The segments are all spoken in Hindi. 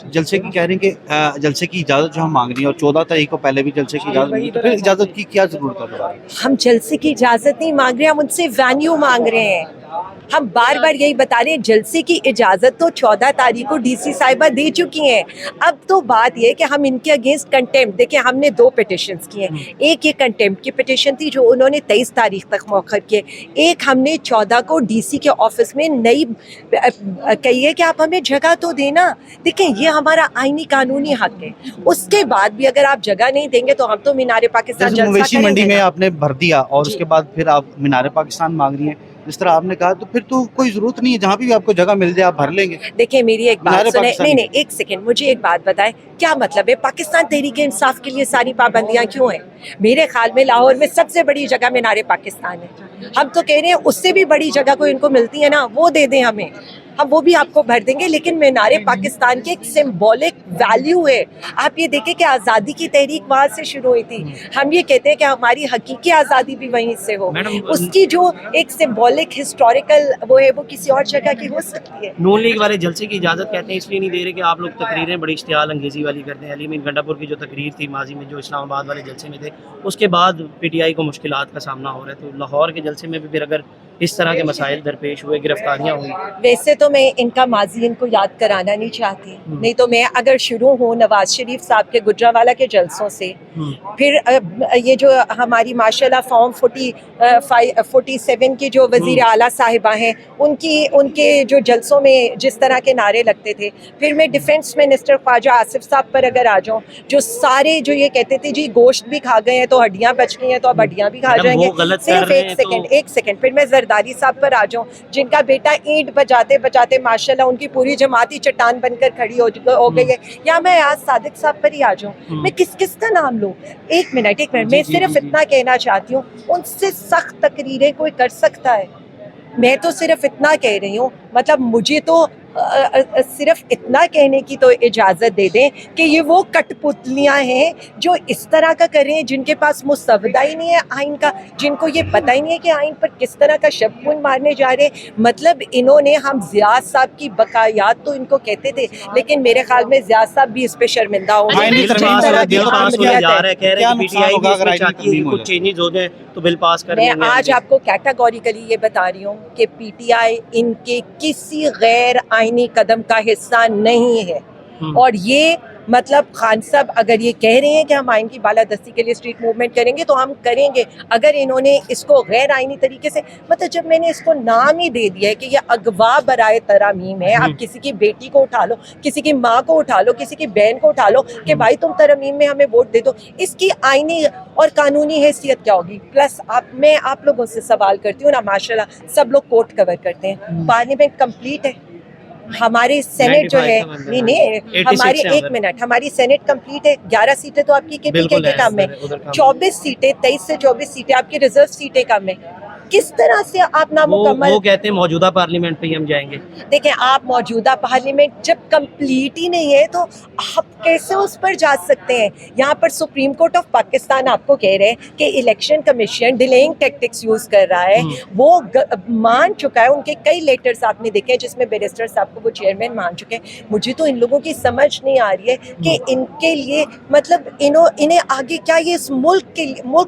जलसे की कह रहे हैं कि जलसे की इजाज़त जो हम मांग रही हैं और 14 तारीख को पहले भी जलसे की इजाज़त मिली, तो फिर इजाज़त की क्या ज़रूरत है दोबारा? हम जलसे की इजाजत नहीं मांग रहे, हम उनसे वेन्यू मांग रहे हैं। हम बार बार यही बता रहे हैं, जलसे की इजाजत तो 14 तारीख को डीसी साहिबा दे चुकी हैं। अब तो बात यह है कि हम इनके अगेंस्ट कंटेम्प्ट, देखिए हमने 2 पिटिशंस किए हैं। एक ये कंटेम्प्ट की पिटिशन थी जो उन्होंने 23 तारीख तक मौखर किए। एक हमने 14 को डीसी के ऑफिस में नई कही है कि आप हमें जगह तो देना। देखिए ये हमारा आईनी कानूनी हक है। उसके बाद भी अगर आप जगह नहीं देंगे तो हम तो मीनारे पाकिस्तान जैसे जलसा मवेशी मंडी करेंगे में ना। आपने भर दिया और जी। उसके बाद फिर आप मीनारे पाकिस्तान मांग रही हैं, जिस तरह आपने कहा, तो फिर तो कोई ज़रूरत नहीं है, जहाँ भी आपको जगह मिल जाए आप भर लेंगे। देखिए मेरी एक बात मीनारे सुने, पाकिस्तान नहीं में। नहीं एक सेकंड, मुझे एक बात बताएं, क्या मतलब है पाकिस्तान तहरीक इंसाफ के लिए सारी पाबंदियां क्यों हैं? मेरे ख्याल में लाहौर में सबसे बड़ी जगह मीनारे पाकिस्तान है। हम तो कह रहे हैं उससे भी बड़ी जगह को इनको मिलती है ना, वो दे दें हमें, हम वो भी आपको भर देंगे। लेकिन मीनारे पाकिस्तान की एक सिंबॉलिक वैल्यू है। आप ये देखें कि आज़ादी की तहरीक वहाँ से शुरू हुई थी। हम ये कहते हैं कि हमारी हकीकी आज़ादी भी वहीं से हो। उसकी जो एक सिंबॉलिक हिस्टोरिकल वो है, वो किसी और जगह की हो सकती है। नून लीग वाले जलसे की इजाज़त कहते हैं इसलिए नहीं दे रहे कि आप लोग तकरीरें बड़ी इश्तियाल अंगेज़ी वाली करते हैं। अली मीर गंडापुर की जो तकरीर थी माजी में, जो इस्लामाबाद वाले जलसे में थे, उसके बाद पीटीआई को मुश्किलात का सामना हो रहा है। तो लाहौर के जलसे में भी फिर अगर इस तरह के मसाइल दरपेश हुए, गिरफ्तारियाँ हुई। वैसे तो मैं इनका माजी इनको याद कराना नहीं चाहती, नहीं तो मैं अगर शुरू हूँ नवाज शरीफ साहब के गुजरावाला के जलसों से, फिर ये जो हमारी माशाल्लाह फॉर्म 47 की जो वज़ीर आला साहिबा हैं, उनके जो जलसों में जिस तरह के नारे लगते थे, फिर मैं डिफेंस मिनिस्टर ख्वाजा आसिफ साहब पर अगर आ जाऊँ, जो सारे जो ये कहते थे जी गोश्त भी खा गए हैं तो हड्डियाँ बच गई हैं, तो अब हड्डियाँ भी खा जाएंगे। सिर्फ एक सेकंड फिर मैं जरदारी साहब पर आ जाऊँ, जिनका बेटा ईंट बजाते बजाते माशाल्लाह उनकी पूरी जमात ही चट्टान बनकर खड़ी हो गई है। या मैं आज सादिक साहब पर ही आ जाऊँ, मैं किस का नाम लूँ? एक मिनट मैं सिर्फ इतना कहना चाहती हूँ, उनसे सख्त तकरीरें कोई कर सकता है? मैं तो सिर्फ इतना कह रही हूँ, मतलब मुझे तो सिर्फ इतना कहने की तो इजाज़त दे दें कि ये वो कठपुतलियाँ हैं जो इस तरह का कर रहे हैं, जिनके पास मुसवदा ही नहीं है आइन का, जिनको ये पता ही नहीं है कि आइन पर किस तरह का शबकुन मारने जा रहे हैं। मतलब इन्होंने, हम ज़ियाद साहब की बकायात तो इनको कहते थे, लेकिन मेरे ख्याल में ज़ियाद साहब भी इस पे शर्मिंदा होंगे। कुछ चेंजेस हो जाए तो बिल पास कर। मैं आज आपको कैटेगोरिकली ये बता रही हूँ कि पीटीआई इनके किसी गैर आईनी कदम का हिस्सा नहीं है। और ये मतलब खान साहब अगर ये कह रहे हैं कि हम आइन की बालादस्ती के लिए स्ट्रीट मूवमेंट करेंगे तो हम करेंगे। अगर इन्होंने इसको गैर आइनी तरीके से, मतलब जब मैंने इसको नाम ही दे दिया है कि ये अगवा बराए तरामीम है, आप किसी की बेटी को उठा लो, किसी की माँ को उठा लो, किसी की बहन को उठा लो कि भाई तुम तरमीम में हमें वोट दे दो, इसकी आइनी और कानूनी हैसियत क्या होगी? प्लस मैं आप लोगों से सवाल करती हूँ ना, माशाल्लाह सब लोग कोर्ट कवर करते हैं, पार्लियामेंट कंप्लीट है, हमारी सेनेट जो है, नहीं हमारी एक मिनट, हमारी सेनेट कंप्लीट है, 11 सीटें तो आपकी केपीके के काम में, 24 सीटें, 23 से 24 सीटें आपकी रिजर्व सीटें काम में। किस तरह से आप नामुकम्मल, वो कहते हैं मौजूदा पार्लियामेंट पे ही हम जाएंगे। देखें आप मौजूदा पार्लियामेंट जब कंप्लीट ही नहीं है तो आप कैसे उस पर जा सकते हैं? यहाँ पर सुप्रीम कोर्ट ऑफ पाकिस्तान आपको कह रहे हैं कि election commission delaying tactics use कर रहा है, वो मान चुका है। उनके कई लेटर्स आपने देखे हैं जिसमें बैरिस्टर साहब को वो चेयरमैन मान चुके हैं। मुझे तो इन लोगों की समझ नहीं आ रही है कि इनके लिए, मतलब इन्हें आगे क्या, ये इस मुल्क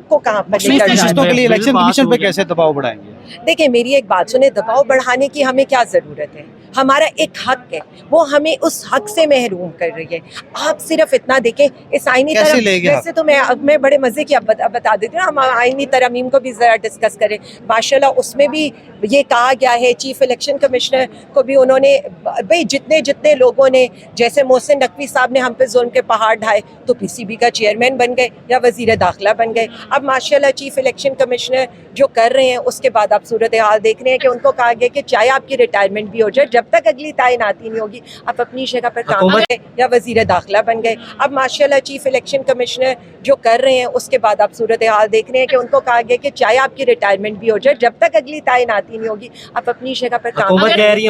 को कहाँ पर लेकर जाना है? इलेक्शन कमीशन पे कैसे दबाव बढ़ाएंगे? देखिए मेरी एक बात सुने, दबाव बढ़ाने की हमें क्या जरूरत है? हमारा एक हक है, वो हमें उस हक से महरूम कर रही है। आप सिर्फ इतना देखें, इस आईनी तरफ, वैसे तो मैं बड़े मजे की अब बता देती हूँ, हम आईनी तरमीम को भी जरा डिस्कस करें। माशाल्लाह उसमें भी ये कहा गया है, चीफ इलेक्शन कमिश्नर को भी उन्होंने, भाई जितने लोगों ने, जैसे मोहसिन नकवी साहब ने हम पे जुल्म के पहाड़ ढाए तो पीसीबी का चेयरमैन बन गए या वजीर दाखिला बन गए। अब माशाल्लाह चीफ इलेक्शन कमिश्नर जो कर रहे हैं, उसके बाद आप सूरत हाल देख रहे हैं कि उनको कहा गया कि चाहे आपकी रिटायरमेंट भी हो जाए, जब तक अगली तैनाती नहीं होगी आप अपनी जगह पर काम करें, या वजीर दाखिला बन गए। अब माशाल्लाह चीफ इलेक्शन कमिश्नर जो कर रहे हैं, उसके बाद आप सूरत हाल देख रहे हैं कि उनको कहा गया कि चाहे आपकी रिटायरमेंट भी हो जाए, जब तक अगली तैनाती नहीं होगी आप अपनी जगह पर काम करें। ये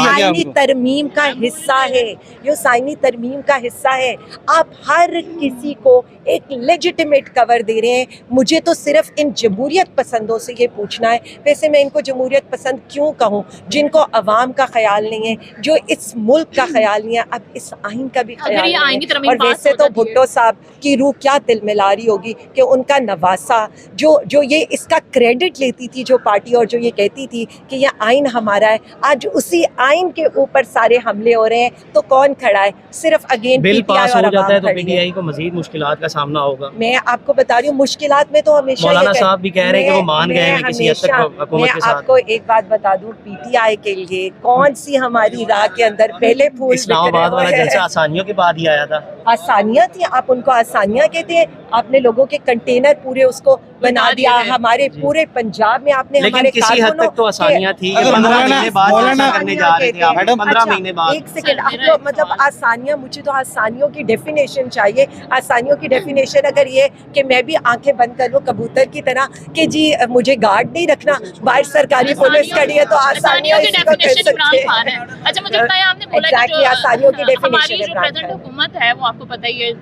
आईनी तरमीम का हिस्सा है, ये आईनी तरमीम का हिस्सा है। आप हर किसी को एक लेजिटिमेट कवर दे रहे हैं। मुझे तो सिर्फ इन जमहूरियत पसंदों से ये पूछना है, वैसे मैं इनको जमहूरियत पसंद क्यों कहूँ, जिनको अवाम का ख्याल नहीं है, जो इस मुल्क का ख्याल नहीं है, अब इस आइन का भी ख्याल अगर ये नहीं आइन की तरफ है। और पास वैसे हो तो जाती है। भुट्टो साहब की रूह क्या तिलमिला रही होगी कि उनका नवासा जो ये इसका क्रेडिट लेती थी जो पार्टी, और जो ये कहती थी कि ये आइन हमारा है, आज उसी आइन के ऊपर सारे हमले हो रहे हैं, तो कौन खड़ा है? सिर्फ अगेन बिल पीटीआई पास और हो जाता है अवाम तो खड़ी है। पीटीआई को मजीद मुश्किलात का सामना होगा। मैं आपको बता रही हूँ, मुश्किलात में तो हमेशा मौलाना ये साहब भी कह रहे हैं कि वो मान गए हैं किसी हद तक हुकूमत मैं के साथ। आपको एक बात बता दूं, पीटीआई के लिए कौन सी हमारी राह के अंदर पहले फूल इस्लामाबाद बिखरे वाला हुए हैं। जलसा आसानियों के बाद ही आया था। आसानियां थी, आप उनको आसानियां कहते हैं? आपने लोगों के कंटेनर पूरे उसको बना दिया, दिए थे। हमारे जी। पूरे पंजाब में आपने लेकिन हमारे किसी हद तक तो आसानियां थी। अगर 15 मौलाना- महीने बाद मौलाना- जलसा करने जा रहे थे आप, मैडम- 15 महीने बाद। एक सेकंड, सर, आप मेरा लोग एक मतलब सवाल- आसानियां, मुझे तो आसानियों की डेफिनेशन चाहिए। आसानियों की डेफिनेशन अगर ये कि मैं भी आंखें बंद कर लूं कबूतर की तरह कि जी मुझे गार्ड नहीं रखना, बाहर सरकारी पुलिस खड़ी है, तो आसानियों की इसी को कह डेफिनेशन इमरान सकते खान हैं। है। अच्छा, मुझे बताया आपने बोला कि Exactly, आसानियों की जो definition हमारी जो इमरान प्रेजेंट खान। हुकूमत है वो आपको पता ही है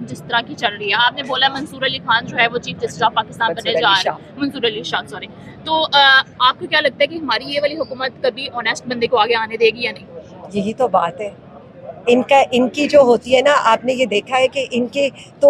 जिस तरह की चल रही है। आपने बोला मंसूर अली खान जो है वो चीफ जस्टिस ऑफ पाकिस्तान बनने जा रहे हैं, मंसूर अली शाह, सॉरी। तो आपको क्या लगता है कि हमारी ये वाली हुकूमत कभी ऑनेस्ट बंदे को आगे आने देगी या नहीं? यही तो बात है। इनकी जो होती है ना, आपने ये देखा है कि इनके तो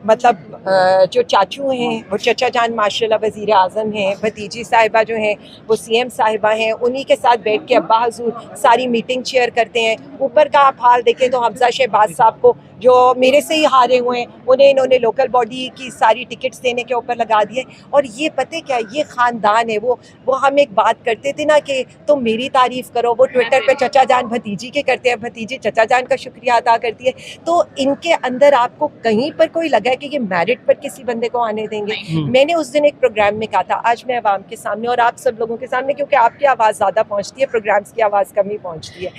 मतलब जो चाचू हैं वो चचा जान माशाल्लाह वज़ीर आज़म हैं, भतीजी साहिबा जो हैं वो सीएम साहिबा हैं, उन्हीं के साथ बैठ के अब्बा हजूर सारी मीटिंग चेयर करते हैं। ऊपर का आप हाल देखें तो हमजा शहबाज साहब को, जो मेरे से ही हारे हुए हैं, उन्हें इन्होंने लोकल बॉडी की सारी टिकट्स देने के ऊपर लगा दिए। और ये पता क्या, ये ख़ानदान है। वो हम एक बात करते थे ना कि तुम मेरी तारीफ़ करो, वो ट्विटर पे चचा जान भतीजी के करते हैं, भतीजी चचा जान का शुक्रिया अदा करती है। तो इनके अंदर आपको कहीं पर कोई लगा है कि ये मेरिट पर किसी बंदे को आने देंगे? मैंने उस दिन एक प्रोग्राम में कहा था, आज मैं आवाम के सामने और आप सब लोगों के सामने, क्योंकि आपकी आवाज़ ज़्यादा पहुँचती है, प्रोग्राम्स की आवाज़ कम ही पहुँचती है,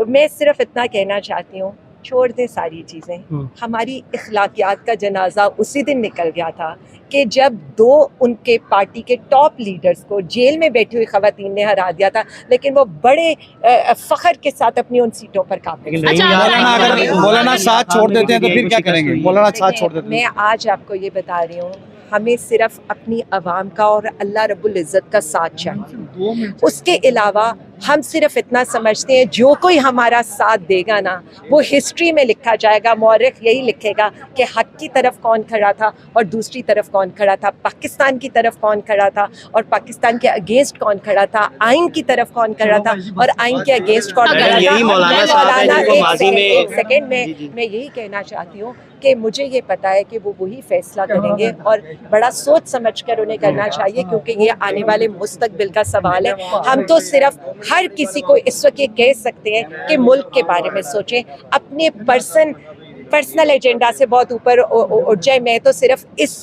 मैं सिर्फ इतना कहना चाहती हूँ, छोड़ दें सारी चीज़ें। हमारी इखलाकियात का जनाजा उसी दिन निकल गया था कि जब 2 उनके पार्टी के टॉप लीडर्स को जेल में बैठी हुई खवातीन ने हरा दिया था, लेकिन वो बड़े फ़ख्र के साथ अपनी उन सीटों पर काबिज। लेकिन अच्छा, मौलाना अगर मौलाना साथ छोड़ देते हैं तो फिर क्या करेंगे? मौलाना साथ छोड़ देते मैं हैं आज आपको ये बता रही हूँ, हमें सिर्फ अपनी आवाम का और अल्लाह रब्बुल इज़्ज़त का साथ चाहिए। उसके अलावा हम सिर्फ इतना समझते हैं, जो कोई हमारा साथ देगा ना, वो हिस्ट्री में लिखा जाएगा। मौरख यही लिखेगा कि हक की तरफ कौन खड़ा था और दूसरी तरफ कौन खड़ा था, पाकिस्तान की तरफ कौन खड़ा था और पाकिस्तान के अगेंस्ट कौन खड़ा था, आइन की तरफ कौन खड़ा था और आइन के अगेंस्ट कौन खड़ा था। यही मौलाना साहब है जिनको माजी में एक सेकेंड में मैं यही कहना चाहती हूँ कि मुझे ये पता है कि वो वही फैसला करेंगे और बड़ा सोच समझ कर उन्हें करना चाहिए, क्योंकि ये आने वाले मुस्तकबिल का सवाल है। हम तो सिर्फ हर किसी को इस वक्त ये कह सकते हैं कि मुल्क के बारे में सोचें, अपने पर्सनल एजेंडा से बहुत ऊपर उठ जाए। मैं तो सिर्फ इस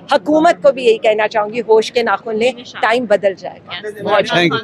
हुकूमत को भी यही कहना चाहूँगी, होश के नाखून लें, टाइम बदल जाएगा। Thank you.